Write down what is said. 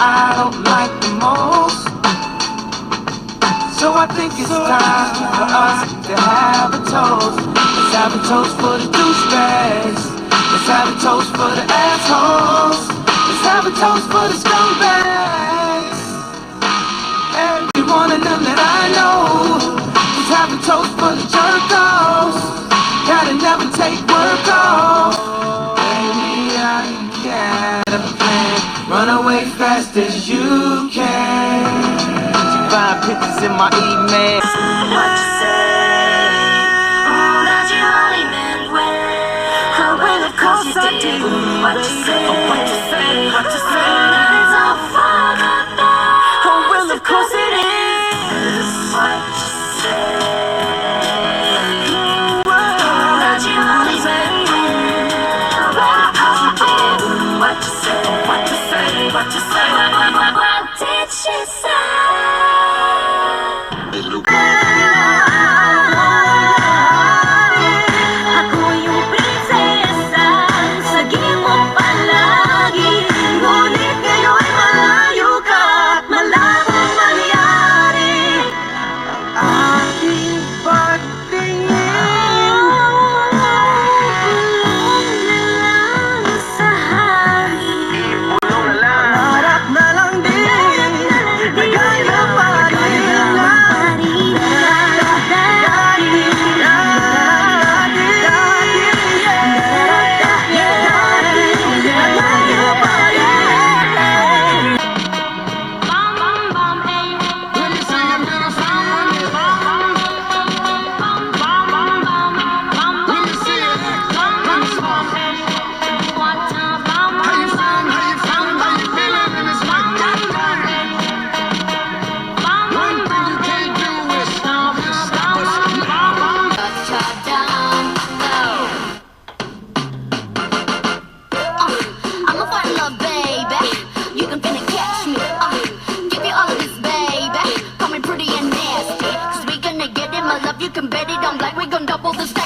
I don't like the most. So I think it's time for us to have a toast. Let's have a toast for the douchebags. Let's have a toast for the assholes. Let's have a toast for the scumbags. Every one of them that I know. Let's have a toast for the jerk-offs. Gotta never take work off. Baby, I got a plan. Run away fast as you can. Find pictures in my email. What you say? Oh, that you only meant well. Oh, well, of course I did. What you say? What you say? What you say? That is all for nothing. Oh, well, of course it is. What you say? Oh, that you only meant well. Well, of course you did. What you say? What you say? What you say? What did she say? Ako yung prinsesa, sagip mo palagi. Ngunit ngayon malayo ka at malabong mangyari. Aking pagtingin, Kulong na lang sa hangin. harap na lang din, nagaya pa rin I'ma find love, baby. You can finna catch me. Give you all of this, baby. Call me pretty and nasty. 'Cause we gonna get it, my love. You can bet it. I'm like, we gon' double this.